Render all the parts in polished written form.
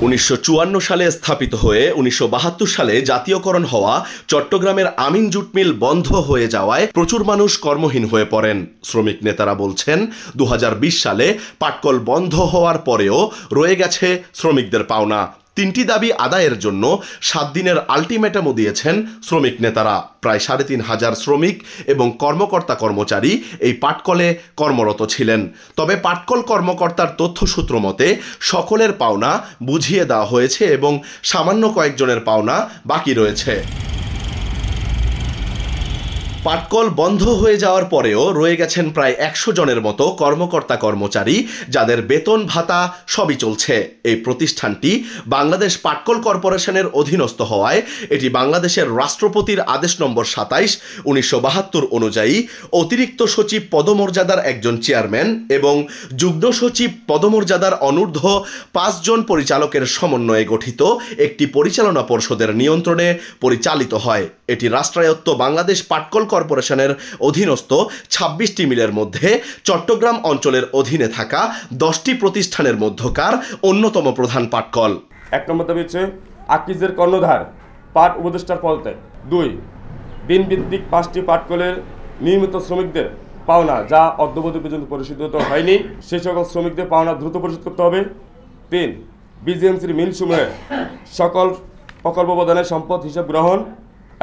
1954 সালে স্থাপিত হয়ে 1972 সালে জাতীয়করণ হওয়া চট্টগ্রামের আমিন জুট মিল বন্ধ হয়ে যাওয়ায় প্রচুর মানুষ কর্মহীন হয়ে পড়েন। শ্রমিক নেতারা বলছেন 2020 সালে পাটকল বন্ধ হওয়ার পরেও রয়ে গেছে শ্রমিকদের পাওনা। 3টি দাবি আদায়ের জন্য 7 দিনের আলটিমেটামও দিয়েছেন শ্রমিক নেতারা। প্রায় 3,500 শ্রমিক এবং কর্মকর্তা কর্মচারী এই পাটকলে কর্মরত ছিলেন। তবে পাটকল কর্মকর্তার তথ্যসূত্র মতে সকলের পাওনা বুঝিয়ে দেওয়া হয়েছে এবং সামান্য কয়েকজনের পাওনা বাকি রয়েছে। পাটকল বন্ধ হয়ে যাওয়ার পরেও রয়ে গেছেন প্রায় 100 জনের মতো কর্মকর্তা কর্মচারী, যাদের বেতন ভাতা সবই চলছে। এই প্রতিষ্ঠানটি বাংলাদেশ পাটকল কর্পোরেশনের অধীনস্থ হওয়ায় এটি বাংলাদেশের রাষ্ট্রপতির আদেশ নম্বর 27 1972 অনুযায়ী অতিরিক্ত সচিব পদমর্যাদার একজন চেয়ারম্যান এবং যুগ্ম সচিব পদমর্যাদার অনূর্ধ্ব 5 জন পরিচালকের সমন্বয়ে গঠিত একটি পরিচালনা পর্ষদের নিয়ন্ত্রণে পরিচালিত হয়। এটি রাষ্ট্রায়ত্ত বাংলাদেশ পাটকল কর্পোরেশনের অধীনস্থ 26টি মিলের মধ্যে চট্টগ্রাম অঞ্চলের অধীনে থাকা 10টি প্রতিষ্ঠানের মধ্যকার অন্যতম প্রধান পাটকল। 1 নম্বর দাবি হচ্ছে আকিজের কর্ণধার পাট উপদেষ্টার পদত্যাগ। 2 দিনভিত্তিক 5টি পাটকলের নিয়মিত শ্রমিকদের পাওনা যা অদ্যাবধি পর্যন্ত পরিশোধিত হয়নি সেই সকল শ্রমিকদের পাওনা দ্রুত পরিশোধ করতে হবে। 3 বিজিএমসির মিলসমূহের সকল প্রকল্প প্রদানের সম্পদ হিসাব গ্রহণ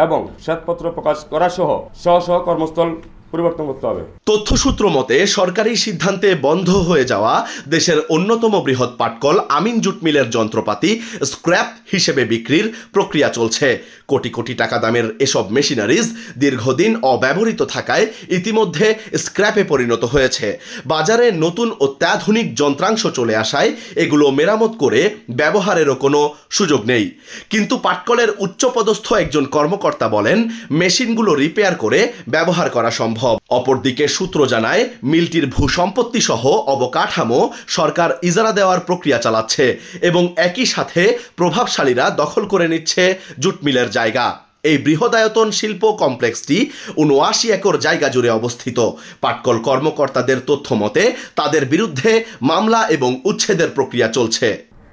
এবং শ্বেতপত্র প্রকাশ করা সহ স্ব কর্মস্থল পরিবর্তন করতে হবে। তথ্যসূত্র মতে সরকারি সিদ্ধান্তে বন্ধ হয়ে যাওয়া দেশের অন্যতম বৃহৎ পাটকল আমিন জুট মিলের যন্ত্রপাতি স্ক্র্যাপ হিসেবে বিক্রির প্রক্রিয়া চলছে। কোটি কোটি টাকা দামের এসব মেশিনারিজ দীর্ঘদিন অব্যবহৃত থাকায় ইতিমধ্যে স্ক্র্যাপে পরিণত হয়েছে। বাজারে নতুন অত্যাধুনিক যন্ত্রাংশ চলে আসায় এগুলো মেরামত করে ব্যবহারেরও কোনো সুযোগ নেই। কিন্তু পাটকলের উচ্চপদস্থ একজন কর্মকর্তা বলেন মেশিনগুলো রিপেয়ার করে ব্যবহার করা সম্ভব। অপরদিকে সূত্র জানায় মিলটির ভূসম্পত্তি সহ অবকাঠামো সরকার ইজারা দেওয়ার প্রক্রিয়া চালাচ্ছে এবং একই সাথে প্রভাবশালীরা দখল করে নিচ্ছে জুট মিলের জায়গা। এই বৃহদায়তন শিল্প কমপ্লেক্সটি 79 একর জায়গা জুড়ে অবস্থিত। পাটকল কর্মকর্তাদের তথ্য মতে তাদের বিরুদ্ধে মামলা এবং উচ্ছেদের প্রক্রিয়া চলছে।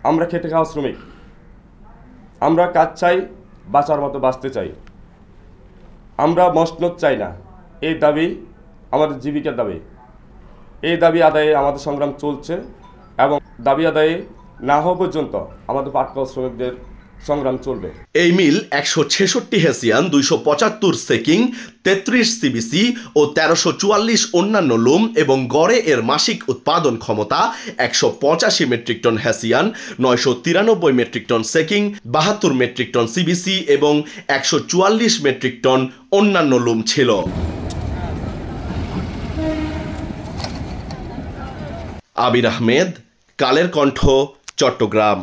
আমরা খেটে খাওয়া শ্রমিক, আমরা কাজ চাই, বাঁচার মতো বাঁচতে চাই, আমরা মসনদ চাই না। এই দাবি আমাদের জীবিকার দাবি। এই দাবি আদায়ে আমাদের সংগ্রাম চলছে এবং দাবি আদায়ে না হওয়া পর্যন্ত আমাদের পাটকল শ্রমিকদের সংগ্রাম চলবে। এই মিল 166 হেসিয়ান, 275 সেকিং, 33 সিবিসি ও 1344 অন্যান্য লুম এবং গড়ে এর মাসিক উৎপাদন ক্ষমতা 185 metric ton hessian, 993 metric ton sacking, 72 metric ton CBC এবং 144 মেট্রিক টন অন্যান্য লুম ছিল। আবির আহমেদ, কালের কণ্ঠ, চট্টগ্রাম।